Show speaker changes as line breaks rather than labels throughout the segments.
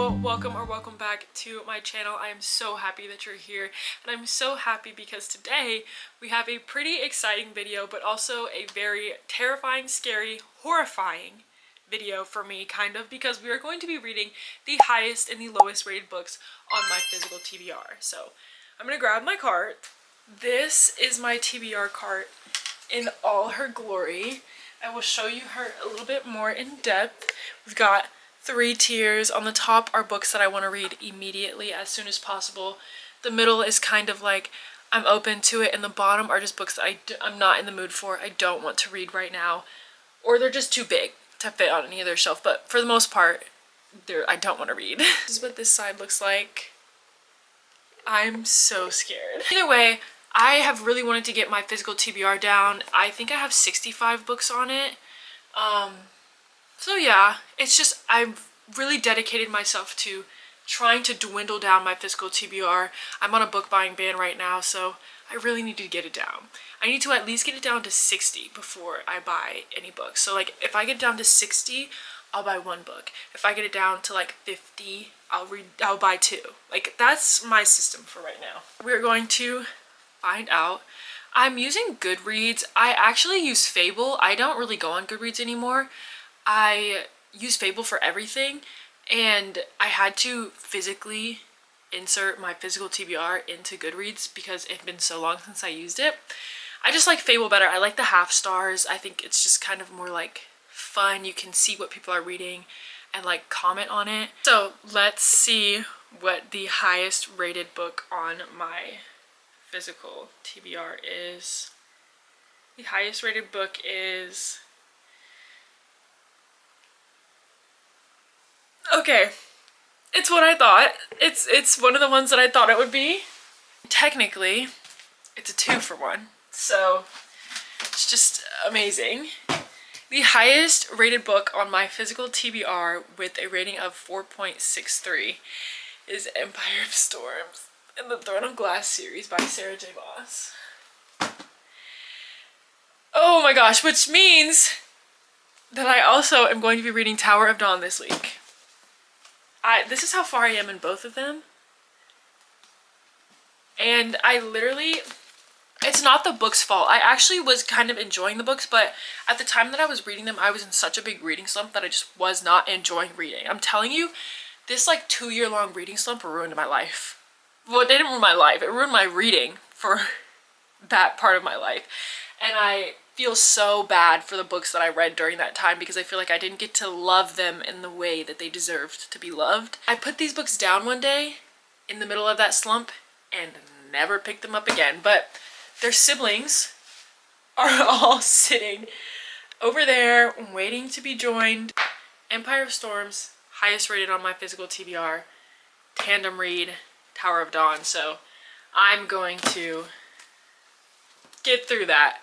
Hello, welcome or welcome back to my channel. I am so happy that you're here, and I'm so happy because today we have a pretty exciting video, but also a very terrifying, scary, horrifying video for me, kind of, because we are going to be reading the highest and the lowest rated books on my physical TBR. So I'm gonna grab my cart. This is my TBR cart in all her glory. I will show you her a little bit more in depth. We've got 3 tiers. On the top are books that I want to read immediately as soon as possible. The middle is kind of like I'm open to it, and the bottom are just books that I'm not in the mood for. I don't want to read right now, or they're just too big to fit on any other shelf, but for the most part I don't want to read. This is what this side looks like. I'm so scared. Either way, I have really wanted to get my physical TBR down. I think I have 65 books on it. So yeah, it's just I've really dedicated myself to trying to dwindle down my physical TBR. I'm on a book buying ban right now, so I really need to get it down. I need to at least get it down to 60 before I buy any books. So like if I get it down to 60, I'll buy 1 book. If I get it down to like 50, I'll buy 2. Like that's my system for right now. We're going to find out. I'm using Goodreads. I actually use Fable. I don't really go on Goodreads anymore. I use Fable for everything, and I had to physically insert my physical TBR into Goodreads because it had been so long since I used it. I just like Fable better. I like the half stars. I think it's just kind of more like fun. You can see what people are reading and like comment on it. So let's see what the highest rated book on my physical TBR is. The highest rated book is... okay, it's what I thought. It's one of the ones that I thought it would be. Technically, it's a 2 for 1, so it's just amazing. The highest rated book on my physical TBR with a rating of 4.63 is Empire of Storms in the Throne of Glass series by Sarah J. Maas. Oh my gosh, which means that I also am going to be reading Tower of Dawn this week. This is how far I am in both of them. And I literally, it's not the book's fault. I actually was kind of enjoying the books, but at the time that I was reading them, I was in such a big reading slump that I just was not enjoying reading. I'm telling you, this like 2-year-long reading slump ruined my life. Well, it didn't ruin my life. It ruined my reading for that part of my life. And I feel so bad for the books that I read during that time because I feel like I didn't get to love them in the way that they deserved to be loved. I put these books down one day in the middle of that slump and never picked them up again, but their siblings are all sitting over there waiting to be joined. Empire of Storms, highest rated on my physical TBR, tandem read, Tower of Dawn, so I'm going to get through that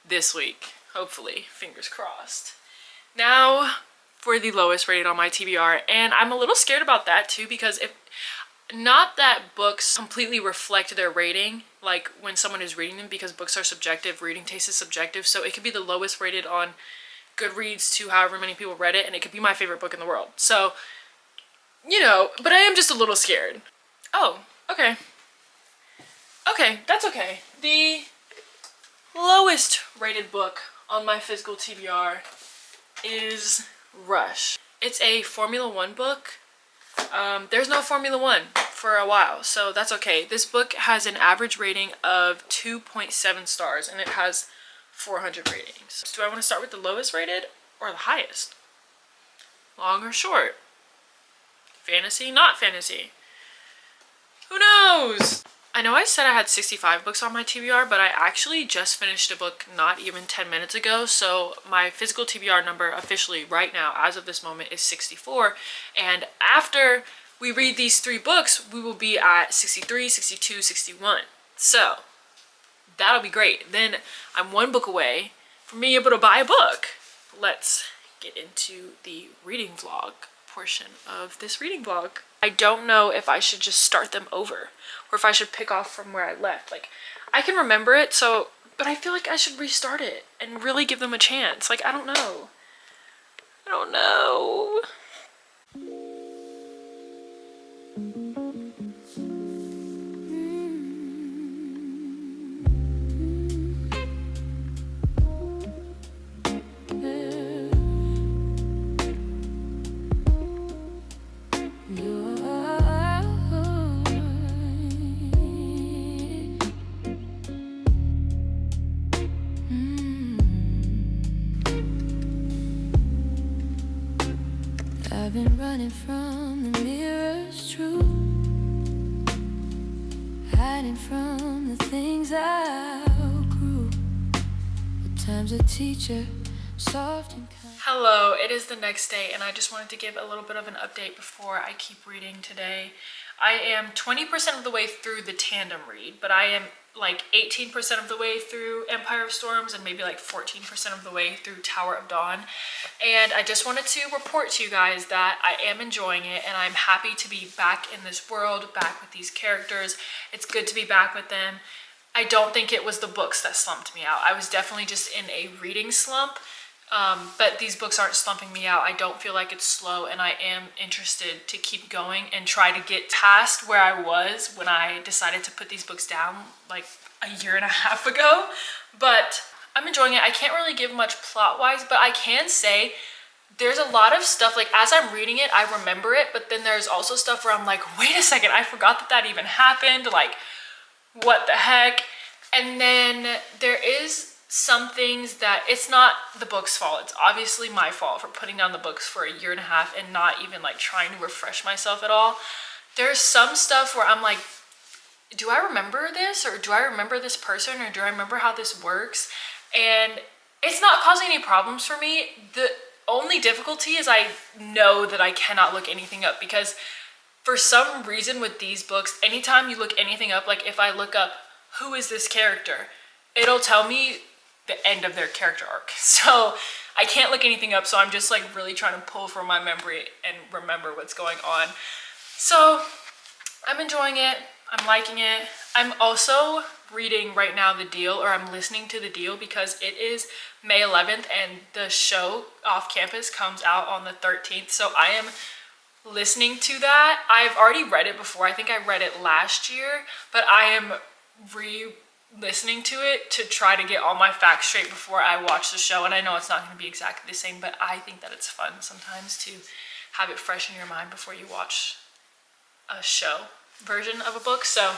this week, hopefully, fingers crossed. Now for the lowest rated on my TBR, and I'm a little scared about that too because if not that books completely reflect their rating like when someone is reading them, because books are subjective, reading taste is subjective, so it could be the lowest rated on Goodreads to however many people read it, and it could be my favorite book in the world. So, you know, but I am just a little scared. Oh, okay. Okay, that's okay. The lowest rated book on my physical TBR is Rush. It's a Formula 1 book. There's no Formula 1 for a while, so that's okay. This book has an average rating of 2.7 stars, and it has 400 ratings. Do I want to start with the lowest rated or the highest? Long or short? Fantasy, not fantasy? Who knows? I know I said I had 65 books on my TBR, but I actually just finished a book not even 10 minutes ago, so my physical TBR number officially right now, as of this moment, is 64, and after we read these 3 books, we will be at 63, 62, 61. So that'll be great. Then I'm 1 book away from being able to buy a book. Let's get into the reading vlog portion of this reading vlog. I don't know if I should just start them over or if I should pick off from where I left. Like, I can remember it, so, but I feel like I should restart it and really give them a chance. Like, I don't know. I don't know.
I've been running from the mirror's truth, hiding from the things I outgrew. At times a teacher, soft and kind.
Hello, it is the next day and I just wanted to give a little bit of an update before I keep reading today. I am 20% of the way through the tandem read, but I am like 18% of the way through Empire of Storms and maybe like 14% of the way through Tower of Dawn. And I just wanted to report to you guys that I am enjoying it and I'm happy to be back in this world, back with these characters. It's good to be back with them. I don't think it was the books that slumped me out. I was definitely just in a reading slump. But these books aren't slumping me out. I don't feel like it's slow and I am interested to keep going and try to get past where I was when I decided to put these books down like a year and a half ago. But I'm enjoying it. I can't really give much plot wise, but I can say there's a lot of stuff, like as I'm reading it, I remember it, but then there's also stuff where I'm like, wait a second, I forgot that even happened. Like, what the heck? And then there is some things that it's not the book's fault. It's obviously my fault for putting down the books for a year and a half and not even like trying to refresh myself at all. There's some stuff where I'm like, do I remember this, or do I remember this person, or do I remember how this works? And it's not causing any problems for me. The only difficulty is I know that I cannot look anything up, because for some reason with these books, anytime you look anything up, like if I look up who is this character, it'll tell me the end of their character arc. So I can't look anything up, so I'm just like really trying to pull from my memory and remember what's going on. So I'm enjoying it. I'm liking it. I'm also reading right now The Deal, or I'm listening to The Deal, because it is May 11th and the show Off Campus comes out on the 13th. So I am listening to that. I've already read it before. I think I read it last year, but I am listening to it to try to get all my facts straight before I watch the show. And I know it's not going to be exactly the same, but I think that it's fun sometimes to have it fresh in your mind before you watch a show version of a book. So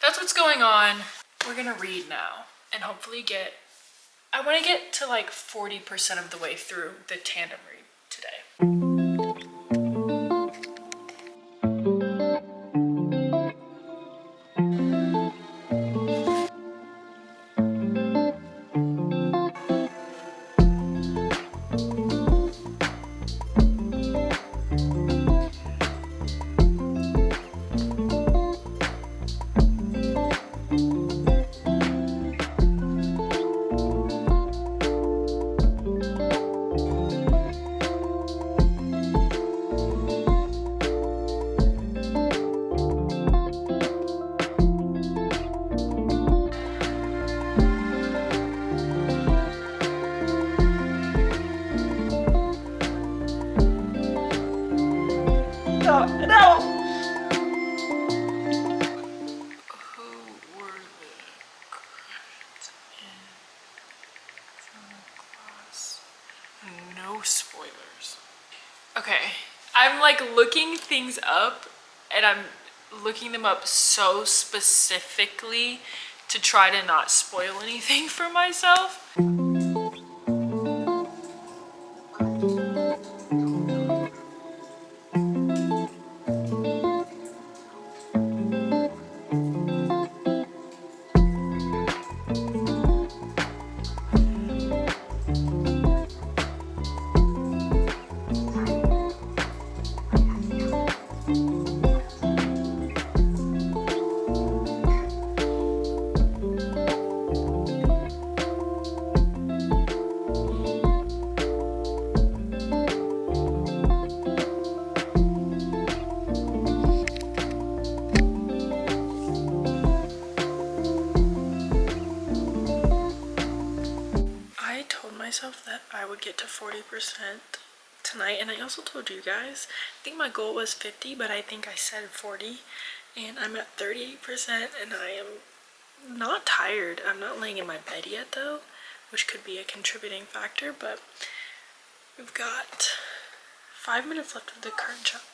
that's what's going on. We're gonna read now and hopefully I want to get to like 40% of the way through the tandem read today. No! Who were the credits in class? No spoilers. Okay, I'm like looking things up and I'm looking them up so specifically to try to not spoil anything for myself. Myself that I would get to 40% tonight, and I also told you guys I think my goal was 50, but I think I said 40 and I'm at 38% and I am not tired. I'm not laying in my bed yet though, which could be a contributing factor, but we've got 5 minutes left of the current chapter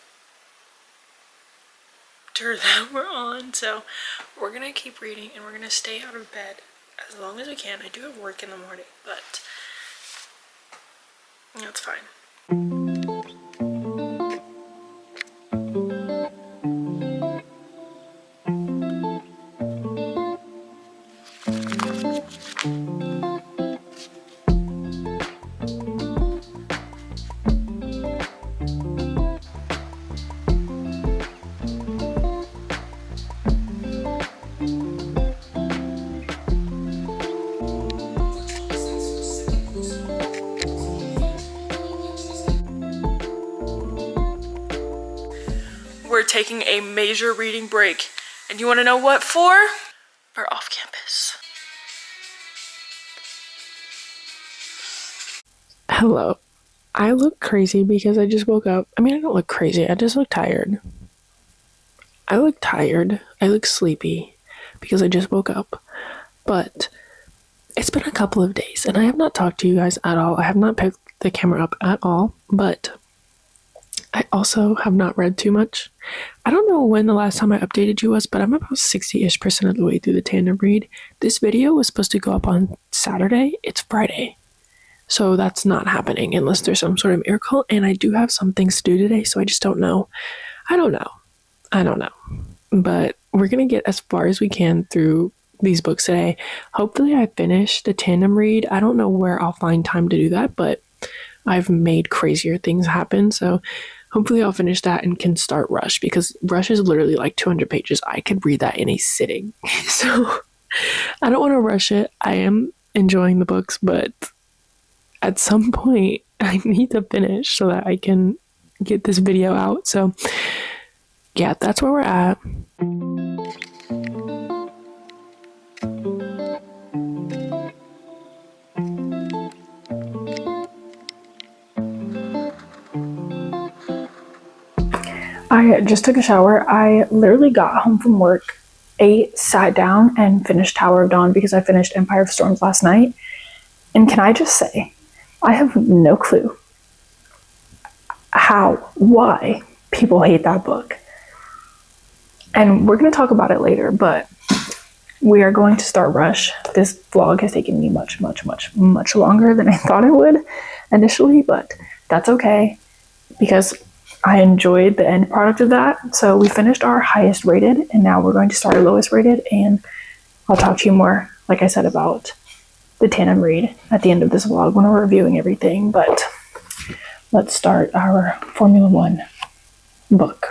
that we're on, so we're gonna keep reading and we're gonna stay out of bed as long as we can. I do have work in the morning, but that's fine. We're taking a major reading break. And you want to know what for? We're off campus. Hello. I look crazy because I just woke up. I mean, I don't look crazy. I just look tired. I look tired. I look sleepy because I just woke up. But it's been a couple of days and I have not talked to you guys at all. I have not picked the camera up at all. But I also have not read too much. I don't know when the last time I updated you was, but I'm about 60-ish% of the way through the tandem read. This video was supposed to go up on Saturday. It's Friday. So that's not happening unless there's some sort of miracle. And I do have some things to do today, so I just don't know. I don't know. But we're going to get as far as we can through these books today. Hopefully I finish the tandem read. I don't know where I'll find time to do that, but I've made crazier things happen. So hopefully I'll finish that and can start Rush, because Rush is literally like 200 pages. I could read that in a sitting. So I don't want to rush it. I am enjoying the books, but at some point I need to finish so that I can get this video out. So yeah, that's where we're at. I just took a shower. I literally got home from work, ate, sat down, and finished Tower of Dawn because I finished Empire of Storms last night. And can I just say, I have no clue why people hate that book. And we're going to talk about it later, but we are going to start Rush. This vlog has taken me much longer than I thought it would initially, but that's okay because I enjoyed the end product of that. So we finished our highest rated and now we're going to start our lowest rated, and I'll talk to you more, like I said, about the tandem read at the end of this vlog when we're reviewing everything. But let's start our Formula One book.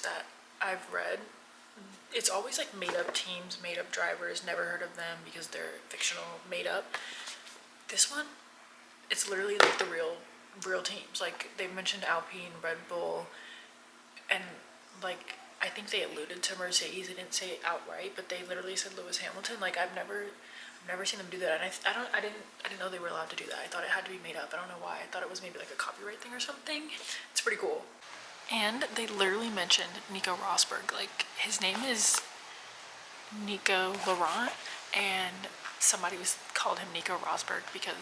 That I've read, it's always like made up teams, made up drivers, never heard of them because they're fictional, made up. This one, it's literally like the real teams. Like they mentioned Alpine, Red Bull, and like I think they alluded to Mercedes. They didn't say it outright, but they literally said Lewis Hamilton. Like I've never seen them do that, and I didn't know they were allowed to do that. I thought it had to be made up. I don't know why. I thought it was maybe like a copyright thing or something. It's pretty cool. And they literally mentioned Nico Rosberg. Like, his name is Nico Laurent, and somebody called him Nico Rosberg because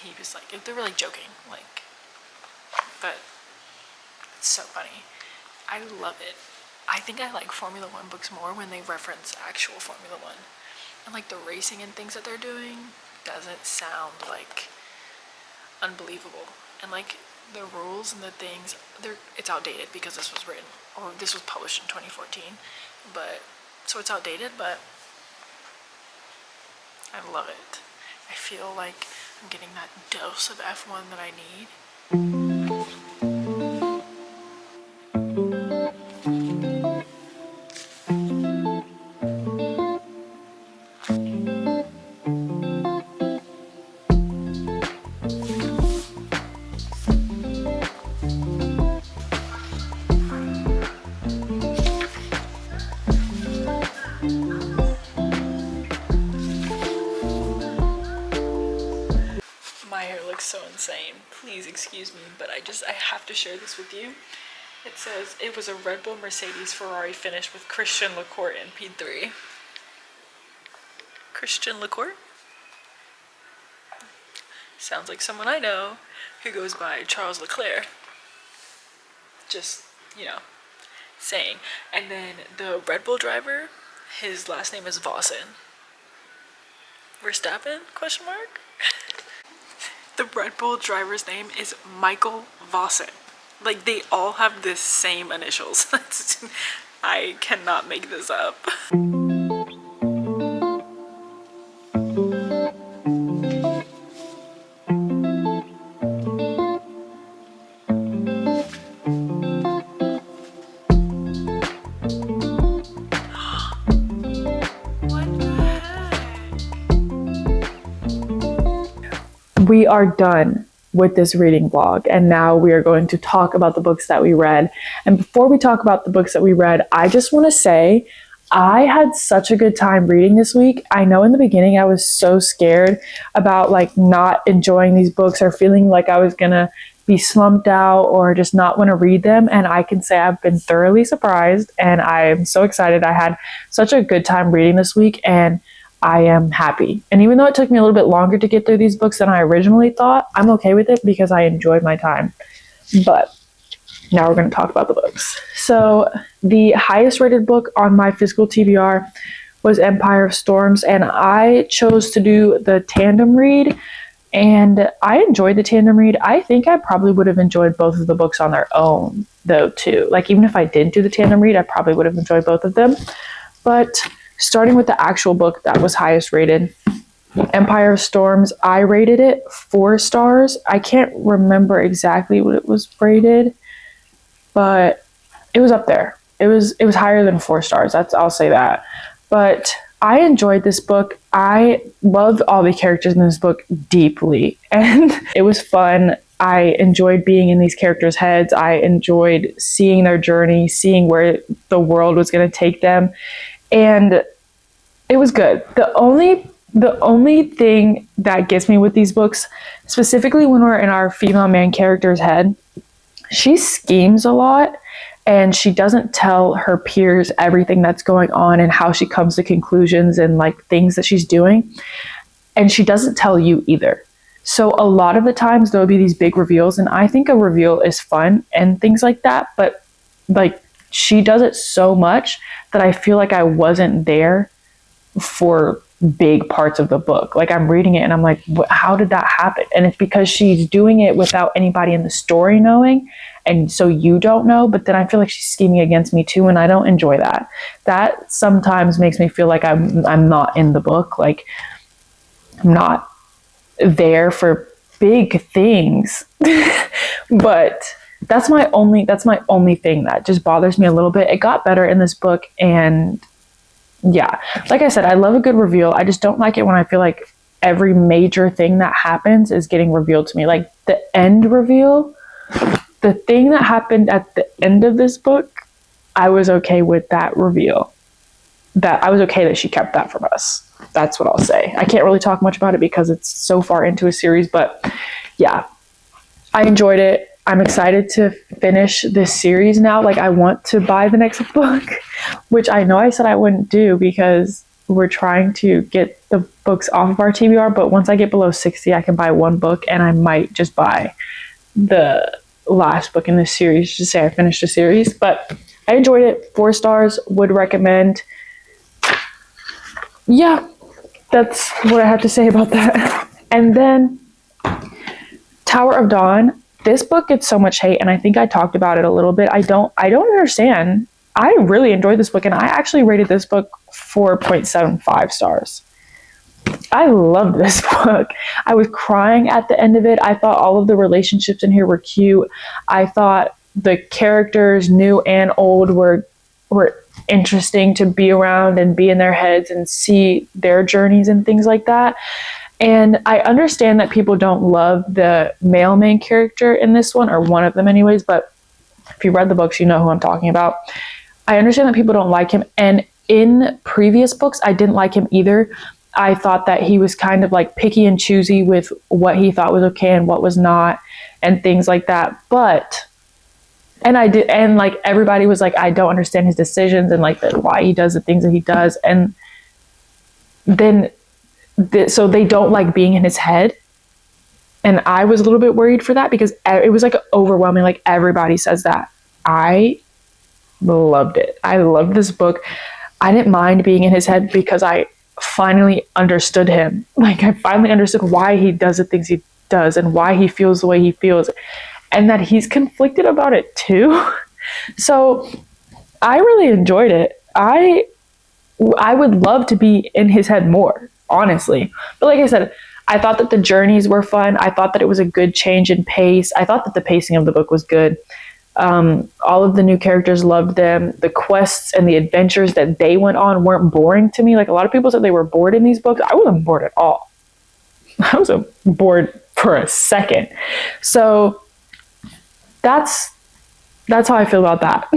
he was like, they were like joking, like, but it's so funny. I love it. I think I like Formula One books more when they reference actual Formula One. And like the racing and things that they're doing doesn't sound like unbelievable. And like the rules and the things, it's outdated because this was published in 2014, but so it's outdated, but I love it. I feel like I'm getting that dose of F1 that I need. So insane. Please excuse me, but I have to share this with you. It says it was a Red Bull Mercedes Ferrari finish with Christian Lacourt in P3. Christian Lacourt? Sounds like someone I know who goes by Charles Leclerc. Just, saying. And then the Red Bull driver, his last name is Vossen. Verstappen? Question mark? The Red Bull driver's name is Michael Vossen. Like, they all have the same initials. I cannot make this up. We are done with this reading vlog, and now we are going to talk about the books that we read. And before we talk about the books that we read, I just want to say I had such a good time reading this week. I know in the beginning I was so scared about like not enjoying these books or feeling like I was gonna be slumped out or just not want to read them, and I can say I've been thoroughly surprised, and I am so excited. I had such a good time reading this week, and I am happy. And even though it took me a little bit longer to get through these books than I originally thought, I'm okay with it because I enjoyed my time. But now we're going to talk about the books. So the highest rated book on my physical TBR was Empire of Storms, and I chose to do the tandem read, and I enjoyed the tandem read. I think I probably would have enjoyed both of the books on their own though too. Like, even if I didn't do the tandem read, I probably would have enjoyed both of them. But starting with the actual book that was highest rated, Empire of Storms, I rated it 4 stars. I can't remember exactly what it was rated, but it was up there. It was higher than 4 stars. I'll say that. But I enjoyed this book. I loved all the characters in this book deeply, and it was fun. I enjoyed being in these characters' heads. I enjoyed seeing their journey, seeing where the world was going to take them. And it was good. The only thing that gets me with these books, specifically when we're in our female main character's head, she schemes a lot, and she doesn't tell her peers everything that's going on and how she comes to conclusions and like things that she's doing. And she doesn't tell you either. So a lot of the times there'll be these big reveals, and I think a reveal is fun and things like that, but like, she does it so much that I feel like I wasn't there for big parts of the book. Like, I'm reading it and I'm like, how did that happen? And it's because she's doing it without anybody in the story knowing, and so you don't know, but then I feel like she's scheming against me too, and I don't enjoy that. That sometimes makes me feel like I'm not in the book, like I'm not there for big things. But that's my only thing that just bothers me a little bit. It got better in this book, and yeah, like I said, I love a good reveal. I just don't like it when I feel like every major thing that happens is getting revealed to me. Like the end reveal, the thing that happened at the end of this book, I was okay with that reveal. That I was okay that she kept that from us. That's what I'll say. I can't really talk much about it because it's so far into a series, but yeah, I enjoyed it. I'm excited to finish this series now. Like, I want to buy the next book, which I know I said I wouldn't do because we're trying to get the books off of our TBR, but once I get below 60, I can buy one book, and I might just buy the last book in this series to say I finished the series. But I enjoyed it. 4 stars, would recommend. Yeah, that's what I have to say about that. And then Tower of Dawn. This book gets so much hate, and I think I talked about it a little bit. I don't understand. I really enjoyed this book, and I actually rated this book 4.75 stars. I loved this book. I was crying at the end of it. I thought all of the relationships in here were cute. I thought the characters, new and old, were interesting to be around and be in their heads and see their journeys and things like that. And I understand that people don't love the male main character in this one, or one of them anyways, but if you read the books, you know who I'm talking about. I understand that people don't like him, and in previous books, I didn't like him either. I thought that he was kind of like picky and choosy with what he thought was okay and what was not, and things like that. But, and I did, and like everybody was like, I don't understand his decisions and like why he does the things that he does. And then so they don't like being in his head, and I was a little bit worried for that because it was like overwhelming. Like, everybody says that. I loved it. I loved this book. I didn't mind being in his head because I finally understood him. Like, I finally understood why he does the things he does and why he feels the way he feels, and that he's conflicted about it too. So I really enjoyed it. I would love to be in his head more, honestly. But like I said, I thought that the journeys were fun. I thought that it was a good change in pace. I thought that the pacing of the book was good. All of the new characters, loved them. The quests and the adventures that they went on weren't boring to me. Like, a lot of people said they were bored in these books. I wasn't bored at all. I wasn't bored for a second. So that's how I feel about that.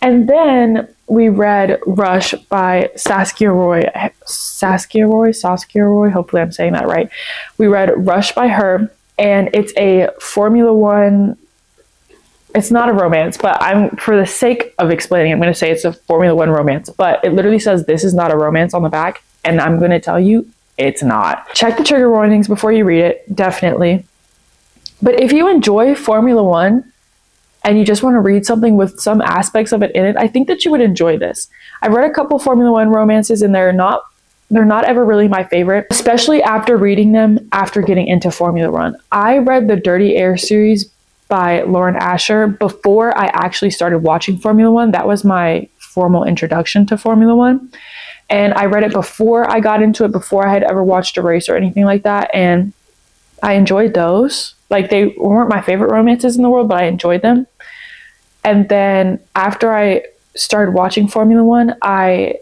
And then we read Rush by Saskia Roy. Hopefully I'm saying that right. We read Rush by her, and it's a Formula One. It's not a romance, but for the sake of explaining, I'm going to say it's a Formula One romance. But it literally says this is not a romance on the back, and I'm going to tell you it's not. Check the trigger warnings before you read it, definitely. But if you enjoy Formula One, and you just want to read something with some aspects of it in it, I think that you would enjoy this. I've read a couple Formula One romances, and they're not ever really my favorite, especially after reading them after getting into Formula One. I read the Dirty Air series by Lauren Asher before I actually started watching Formula One. That was my formal introduction to Formula One. And I read it before I got into it, before I had ever watched a race or anything like that. And I enjoyed those. Like, they weren't my favorite romances in the world, but I enjoyed them. And then after I started watching Formula One, I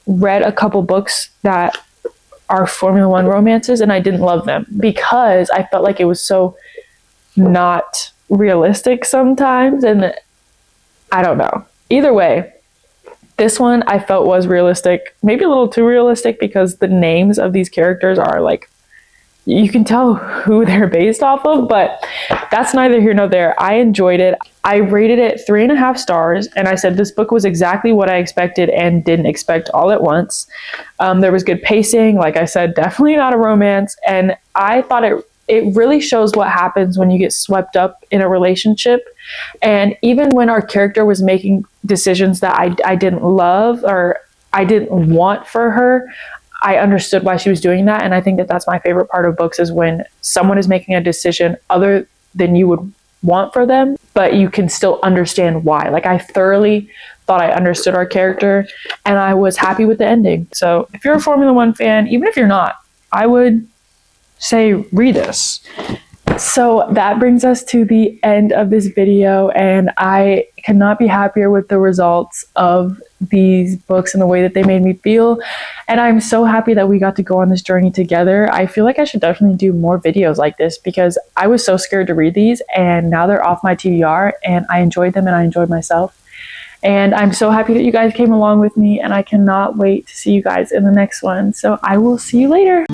read a couple books that are Formula One romances, and I didn't love them because I felt like it was so not realistic sometimes. And I don't know. Either way, this one I felt was realistic, maybe a little too realistic, because the names of these characters are like, you can tell who they're based off of, but that's neither here nor there. I enjoyed it. I rated it 3.5 stars, and I said this book was exactly what I expected and didn't expect all at once. There was good pacing. Like I said, definitely not a romance, and I thought it really shows what happens when you get swept up in a relationship. And even when our character was making decisions that I didn't love or I didn't want for her, I understood why she was doing that. And I think that that's my favorite part of books, is when someone is making a decision other than you would want for them, but you can still understand why. Like, I thoroughly thought I understood our character, and I was happy with the ending. So if you're a Formula One fan, even if you're not, I would say read this. So that brings us to the end of this video, and I cannot be happier with the results of these books and the way that they made me feel. And I'm so happy that we got to go on this journey together. I feel like I should definitely do more videos like this, because I was so scared to read these, and now they're off my TBR, and I enjoyed them and I enjoyed myself. And I'm so happy that you guys came along with me, and I cannot wait to see you guys in the next one. So I will see you later.